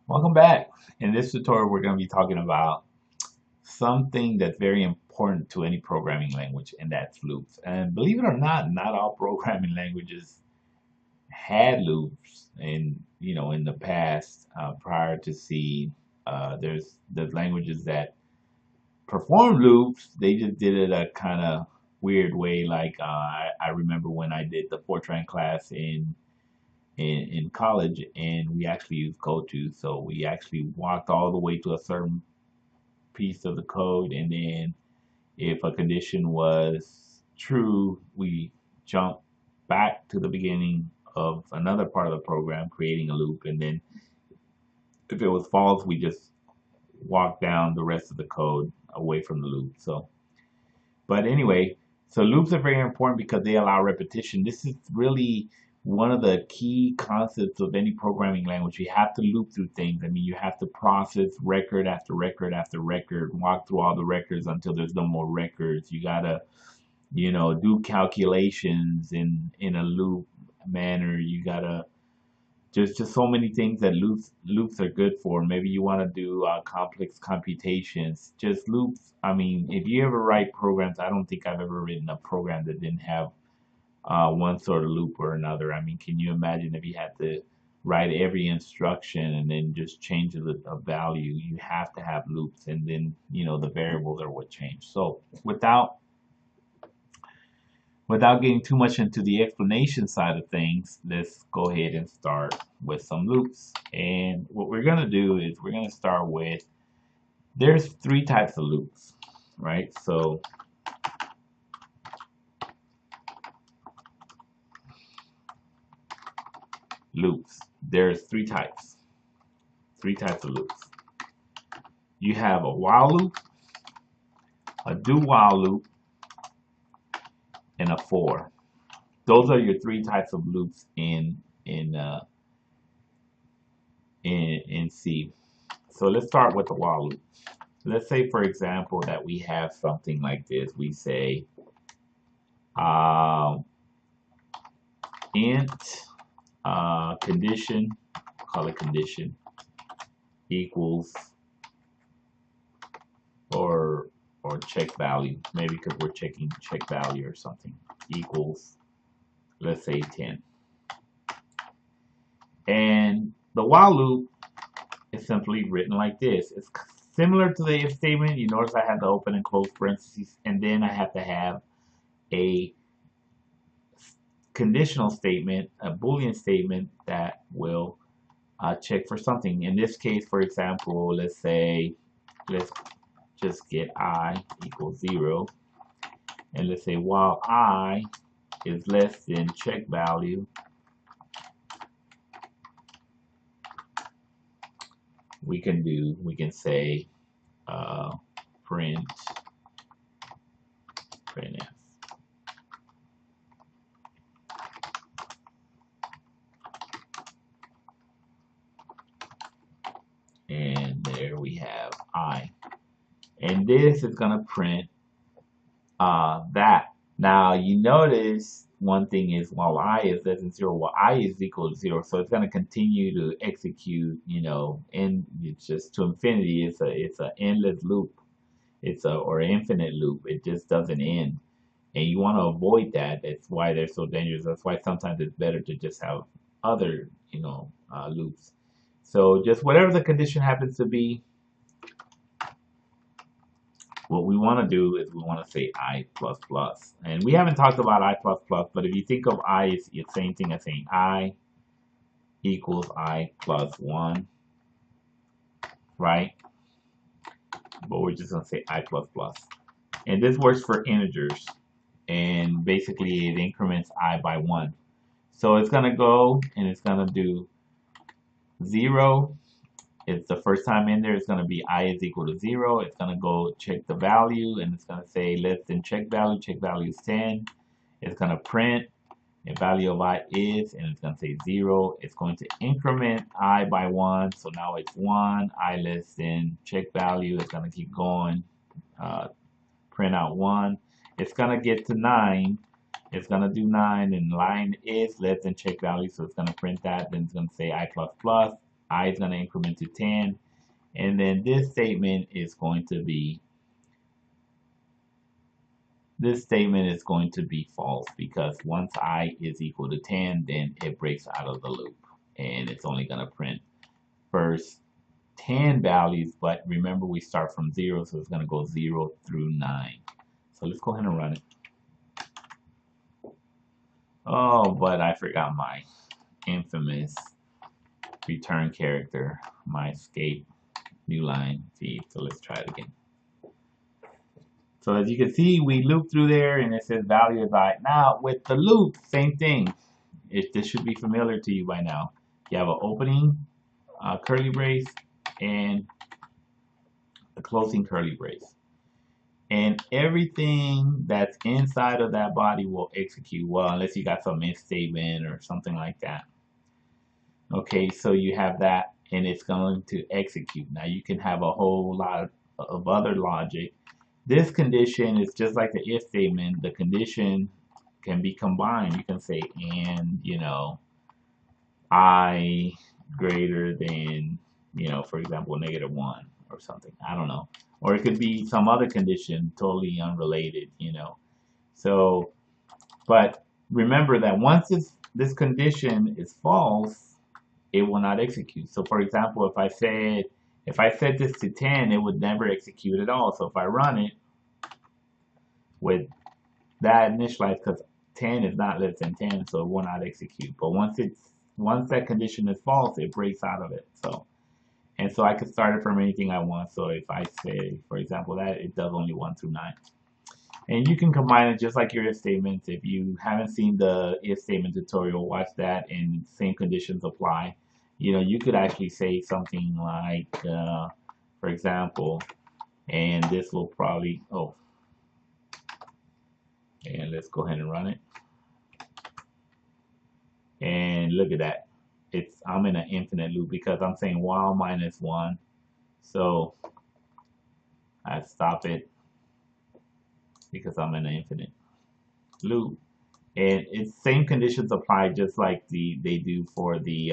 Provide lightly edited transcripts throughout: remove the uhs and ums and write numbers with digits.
Welcome back. In this tutorial, we're going to be talking about something that's very important to any programming language, and that's loops. And believe it or not all programming languages had loops in the past prior to C. There's languages that perform loops. They just did it a kind of weird way. Like I remember when I did the Fortran class in college, and we actually used code2. So we actually walked all the way to a certain piece of the code, and then if a condition was true, we jumped back to the beginning of another part of the program, creating a loop, and then if it was false, we just walked down the rest of the code away from the loop. But anyway, so loops are very important because they allow repetition. This is really one of the key concepts of any programming language. You have to loop through things. I mean, you have to process record after record after record, walk through all the records until there's no more records. You gotta, do calculations in a loop manner. You gotta just so many things that loops are good for. Maybe you want to do complex computations. Just loops. I mean, if you ever write programs, I don't think I've ever written a program that didn't have one sort of loop or another. I mean, can you imagine if you had to write every instruction and then just change a value? You have to have loops, and then the variables are what change. So without getting too much into the explanation side of things, let's go ahead and start with some loops. And what we're going to do is we're going to start with, there's three types of loops, right? So loops, there's three types of loops. You have a while loop, a do while loop, and a for. Those are your three types of loops in C. So let's start with the while loop. Let's say, for example, that we have something like this. We say int condition, call it condition, equals or check value, maybe because we're checking check value or something, equals, let's say 10. And the while loop is simply written like this. It's similar to the if statement. You notice I have to open and close parentheses, and then I have to have a conditional statement, a Boolean statement that will check for something. In this case, for example, let's just get I equals 0, and let's say while I is less than check value, we can say printf. And there we have I. And this is going to print that. Now you notice one thing is, while I is less than 0, while I is equal to 0, so it's going to continue to execute, and it's just to infinity. It's a endless loop. Or infinite loop. It just doesn't end, and you want to avoid that. That's why they're so dangerous. That's why sometimes it's better to just have other loops. So just whatever the condition happens to be, what we want to do is we want to say I plus plus. And we haven't talked about I plus plus, but if you think of I, it's the same thing as saying I equals I plus 1, right? But we're just going to say I plus plus. And this works for integers. And basically it increments I by 1. So it's going to go and it's going to do 0. It's the first time in there. It's going to be I is equal to 0. It's going to go check the value, and it's going to say less than check value. Check value is 10. It's going to print the value of I is, and it's going to say 0. It's going to increment I by 1. So now it's 1. I less than check value. It's going to keep going. Print out 1. It's going to get to 9. It's going to do 9, and line is less than check value. So it's going to print that. Then it's going to say I plus plus. I is going to increment to 10. And then this statement is going to be false, because once I is equal to 10, then it breaks out of the loop. And it's only going to print first 10 values, but remember we start from 0, so it's going to go 0 through 9. So let's go ahead and run it. Oh, but I forgot my infamous return character, my escape new line feed. So let's try it again. So as you can see, we loop through there and it says value is I. Now with the loop, same thing. This should be familiar to you by now. You have an opening curly brace and a closing curly brace. And everything that's inside of that body will execute, well, unless you got some if statement or something like that. Okay, so you have that and it's going to execute. Now you can have a whole lot of other logic. This condition is just like the if statement. The condition can be combined. You can say and, I greater than, for example, -1 or something. I don't know. Or it could be some other condition totally unrelated, So, but remember that once this condition is false, it will not execute. So for example, if I set this to 10, it would never execute at all. So if I run it with that initialized, because 10 is not less than 10, so it will not execute. But once that condition is false, it breaks out of it. And so I could start it from anything I want. So if I say, for example, that it does only 1 through 9. And you can combine it just like your if statements. If you haven't seen the if statement tutorial, watch that, and same conditions apply. You could actually say something like, for example, and this will probably, and let's go ahead and run it. And look at that. I'm in an infinite loop because I'm saying while -1. So I stop it because I'm in an infinite loop. And it's same conditions apply just like they do for the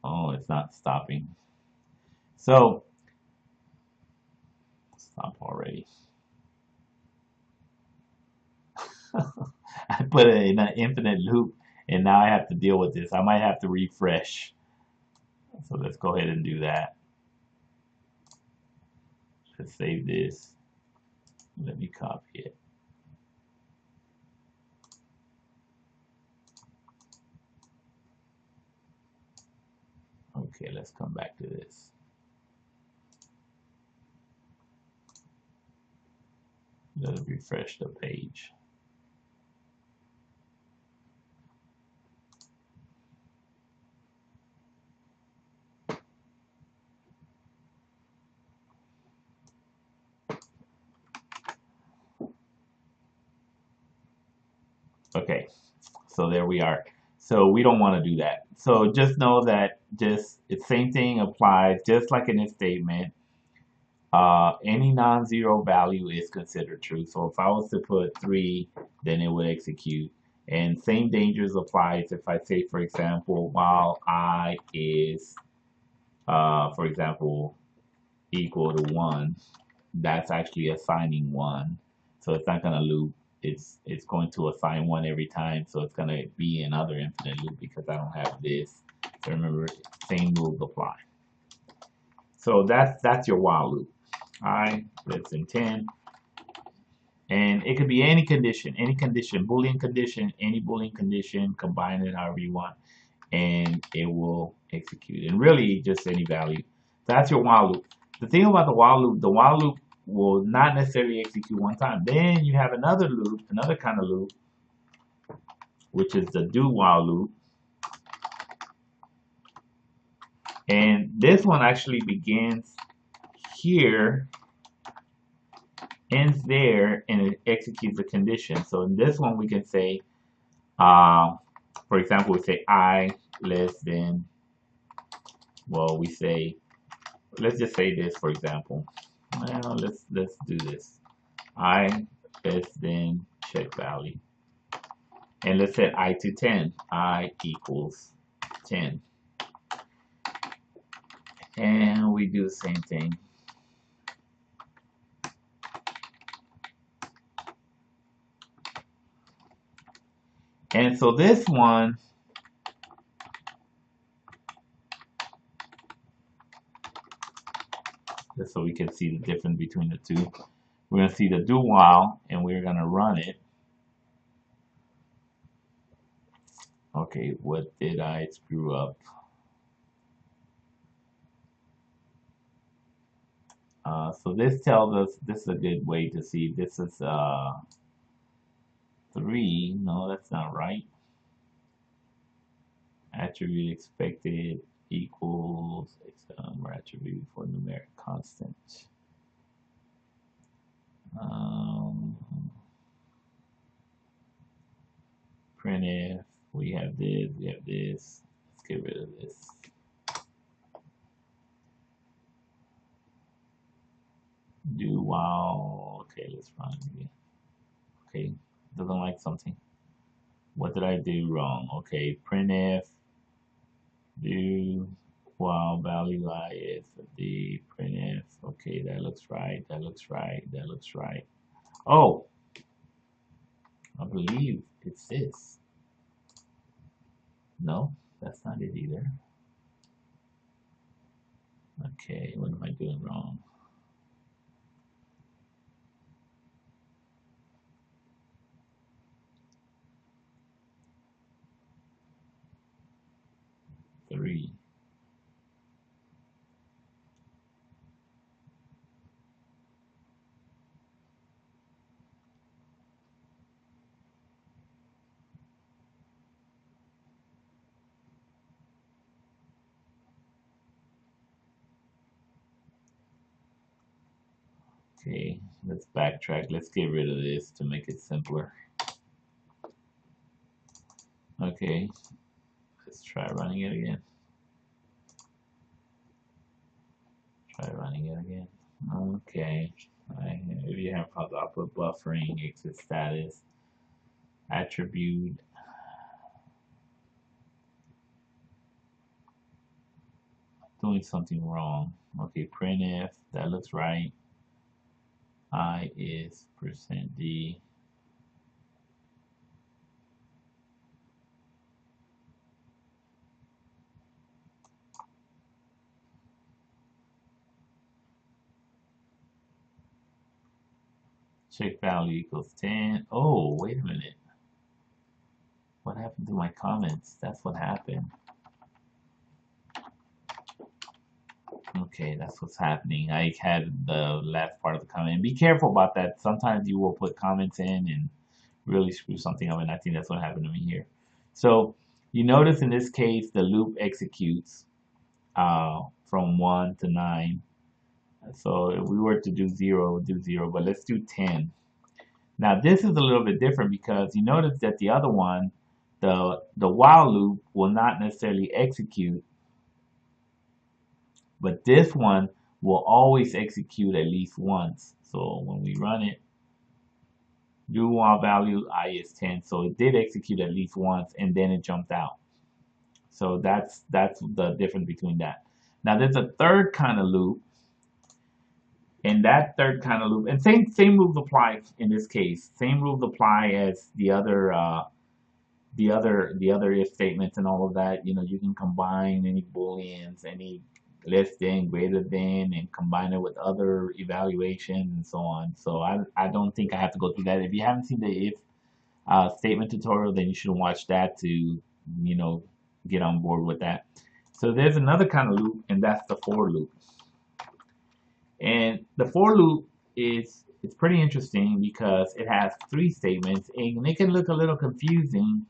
oh, it's not stopping. So stop already. I put it in an infinite loop and now I have to deal with this. I might have to refresh. So let's go ahead and do that. Let's save this. Let me copy it. Okay, let's come back to this. Let's refresh the page. Okay, so there we are. So we don't want to do that. So just know that the same thing applies, just like in this statement. Any non-zero value is considered true. So if I was to put 3, then it would execute. And same dangers applies if I say, for example, while I is, for example, equal to 1, that's actually assigning 1. So it's not going to loop. It's going to assign 1 every time. So it's going to be another infinite loop because I don't have this. So remember, same rules apply. So that's your while loop. I less than 10. And it could be any condition, Boolean condition, any Boolean condition, combine it however you want, and it will execute. And really just any value. That's your while loop. The thing about the while loop will not necessarily execute one time. Then you have another loop, another kind of loop, which is the do while loop. And this one actually begins here, ends there, and it executes a condition. So in this one we can say, for example, we say I less than, well, we say, let's just say this, for example. Well, let's do this. I less than check value. And let's set I to 10. I equals 10. And we do the same thing. And so this one, just so we can see the difference between the two, we're going to see the do while, and we're going to run it. Okay, what did I screw up? So this tells us, this is a good way to see, this is 3, no, that's not right. Attribute expected equals or attribute for numeric constant. Printf, we have this, we have this. Let's get rid of this. Do while, okay, let's run it again. Okay, doesn't like something. What did I do wrong? Okay, printf, do while value I is the printf. Okay, that looks right, that looks right, that looks right. Oh, I believe it's this. No, that's not it either. Okay, what am I doing wrong? Three. Okay, let's backtrack. Let's get rid of this to make it simpler. Okay, let's try running it again. Try running it again. Okay, if you have problems, I'll put buffering, exit status, attribute. Doing something wrong. Okay, printf, that looks right. I is %d. Check value equals 10. Oh, wait a minute. What happened to my comments? That's what happened. Okay, that's what's happening. I had the last part of the comment. Be careful about that. Sometimes you will put comments in and really screw something up, and I think that's what happened to me here. So you notice in this case, the loop executes from 1 to 9. So if we were to do 0, we'll do 0, but let's do 10. Now this is a little bit different because you notice that the other one, the while loop will not necessarily execute, but this one will always execute at least once. So when we run it, do while value I is 10. So it did execute at least once and then it jumped out. So that's the difference between that. Now there's a third kind of loop, and that third kind of loop, and same rules apply in this case. Same rules apply as the other if statements and all of that. You know, you can combine any booleans, any less than, greater than, and combine it with other evaluations and so on. So I don't think I have to go through that. If you haven't seen the if statement tutorial, then you should watch that to, you know, get on board with that. So there's another kind of loop, and that's the for loop. And the for loop it's pretty interesting because it has 3 statements, and it can look a little confusing.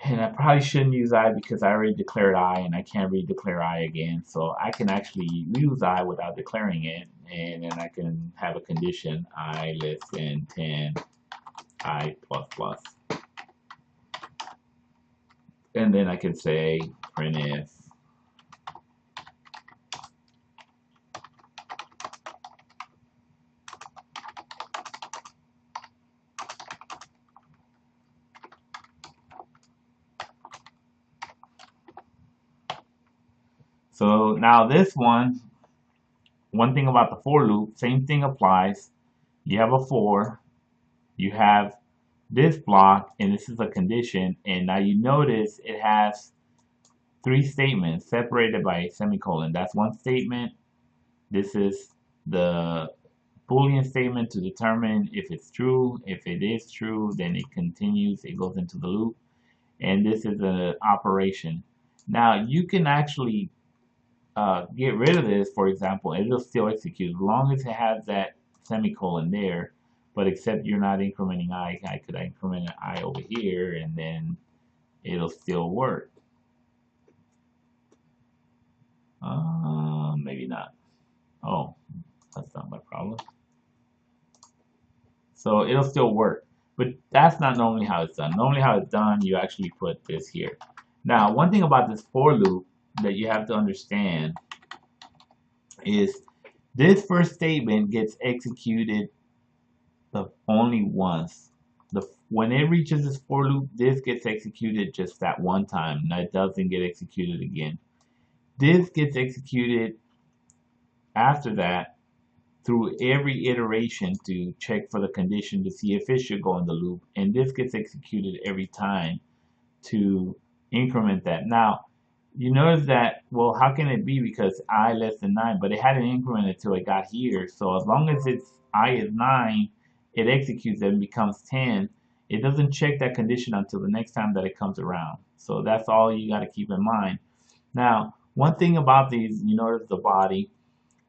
And I probably shouldn't use I because I already declared I, and I can't redeclare I again. So I can actually use I without declaring it, and then I can have a condition I less than 10, I plus plus. And then I can say printf So now this one thing about the for loop, same thing applies. You have a for, you have this block, and this is a condition, and now you notice it has three statements separated by a semicolon. That's one statement. This is the Boolean statement to determine if it's true. If it is true, then it continues, it goes into the loop. And this is an operation. Now you can actually get rid of this, for example, and it'll still execute as long as it has that semicolon there, but except you're not incrementing I. I could increment an I over here, and then it'll still work. Maybe not. Oh, that's not my problem. So it'll still work, but that's not normally how it's done. Normally how it's done, you actually put this here. Now, one thing about this for loop that you have to understand is this first statement gets executed only once. When it reaches this for loop, this gets executed just that one time. Now it doesn't get executed again. This gets executed after that through every iteration to check for the condition to see if it should go in the loop. And this gets executed every time to increment that. Now, you notice that, well, how can it be? Because I less than 9, but it hadn't incremented until it got here. So as long as it's I is 9, it executes and becomes 10. It doesn't check that condition until the next time that it comes around. So that's all you got to keep in mind. Now, one thing about these, you notice the body.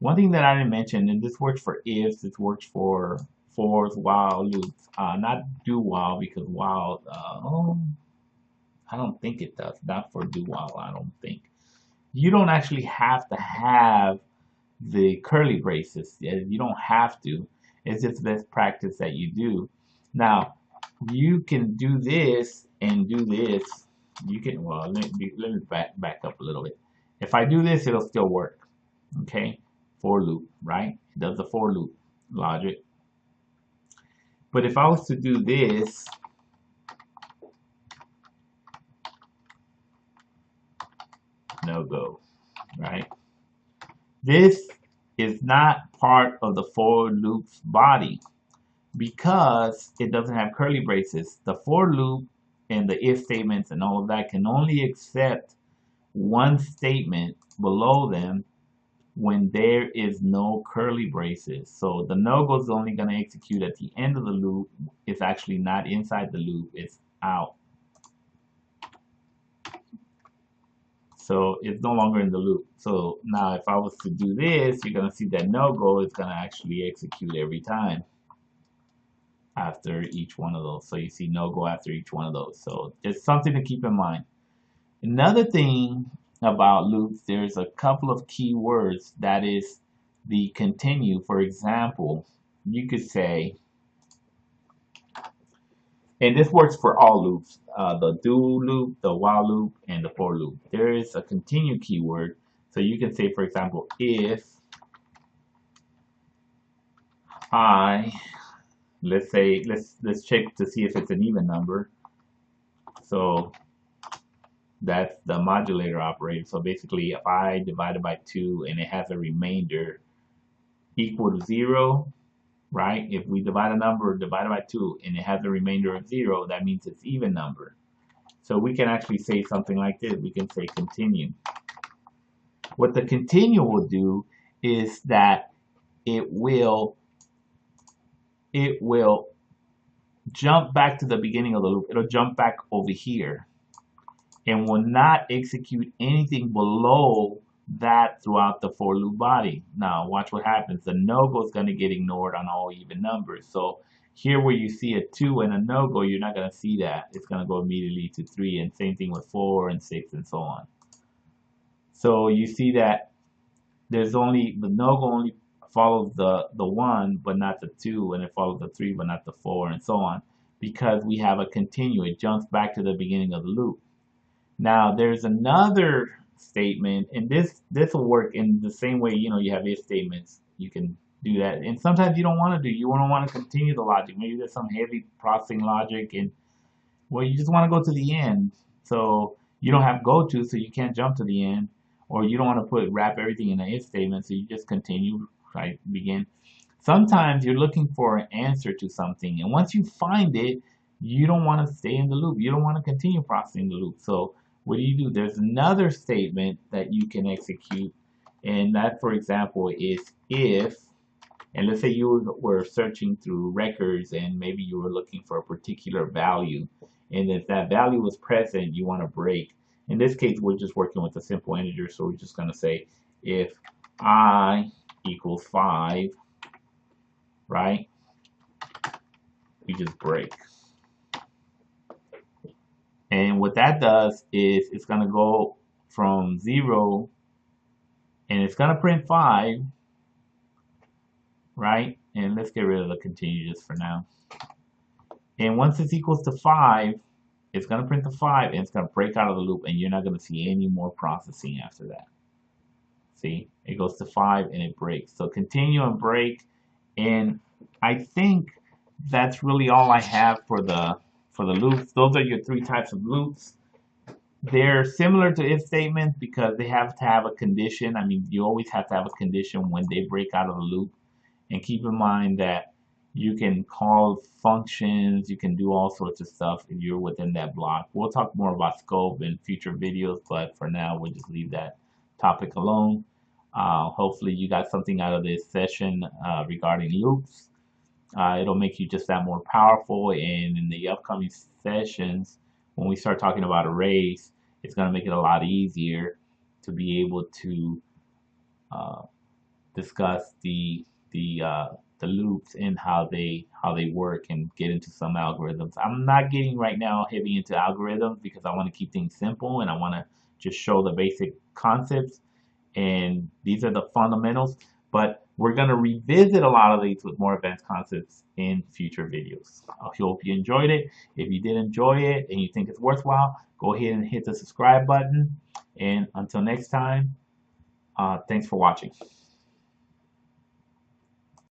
One thing that I didn't mention, and this works for ifs, this works for fors, while loops, not do while, because while, I don't think it does. Not for do while, I don't think. You don't actually have to have the curly braces. You don't have to. It's just best practice that you do. Now, you can do this and do this. You can, well, let me back up a little bit. If I do this, it'll still work. Okay? For loop, right? It does the for loop logic. But if I was to do this, no go, right? This is not part of the for loop's body because it doesn't have curly braces. The for loop and the if statements and all of that can only accept one statement below them when there is no curly braces. So the no-go is only going to execute at the end of the loop. It's actually not inside the loop, it's out. So it's no longer in the loop. So now if I was to do this, you're going to see that no-go is going to actually execute every time after each one of those. So you see no-go after each one of those. So it's something to keep in mind. Another thing about loops, there's a couple of key words. That is the continue. For example, you could say, and this works for all loops, the do loop, the while loop, and the for loop. There is a continue keyword. So you can say, for example, if I, let's say, let's check to see if it's an even number. So that's the modulator operator. So basically, if I divided by 2 and it has a remainder equal to 0, right? If we divide a number divided by 2 and it has a remainder of 0, that means it's even number. So we can actually say something like this. We can say continue. What the continue will do is that it will jump back to the beginning of the loop. It'll jump back over here and will not execute anything below that throughout the for loop body. Now watch what happens. The no-go is going to get ignored on all even numbers. So here where you see a 2 and a no-go, you're not going to see that. It's going to go immediately to 3, and same thing with 4 and 6 and so on. So you see that there's only, the no-go only follows the 1 but not the 2, and it follows the 3 but not the 4, and so on, because we have a continue. It jumps back to the beginning of the loop. Now there's another statement, and this will work in the same way. You know, you have if statements, you can do that, and sometimes you don't want to do, you don't want to continue the logic. Maybe there's some heavy processing logic, and well, you just want to go to the end, so you don't have go to, so you can't jump to the end, or you don't want to wrap everything in an if statement, so you just continue, right? Begin. Sometimes you're looking for an answer to something, and once you find it, you don't want to stay in the loop. You don't want to continue processing the loop. So what do? There's another statement that you can execute, and that, for example, is if, and let's say you were searching through records and maybe you were looking for a particular value, and if that value was present, you want to break. In this case, we're just working with a simple integer, so we're just going to say if I equals 5, right? We just break. And what that does is it's going to go from 0 and it's going to print 5, right? And let's get rid of the continue just for now. And once it's equals to 5, it's going to print the 5 and it's going to break out of the loop, and you're not going to see any more processing after that. See, it goes to 5 and it breaks. So continue and break. And I think that's really all I have for the loops. Those are your 3 types of loops. They're similar to if statements because they have to have a condition. I mean, you always have to have a condition when they break out of the loop. And keep in mind that you can call functions, you can do all sorts of stuff if you're within that block. We'll talk more about scope in future videos, but for now, we'll just leave that topic alone. Hopefully you got something out of this session regarding loops. It'll make you just that more powerful, and in the upcoming sessions, when we start talking about arrays, it's going to make it a lot easier to be able to discuss the loops and how they work and get into some algorithms. I'm not getting right now heavy into algorithms because I want to keep things simple and I want to just show the basic concepts, and these are the fundamentals, but we're going to revisit a lot of these with more advanced concepts in future videos. I hope you enjoyed it. If you did enjoy it and you think it's worthwhile, go ahead and hit the subscribe button, and until next time, thanks for watching.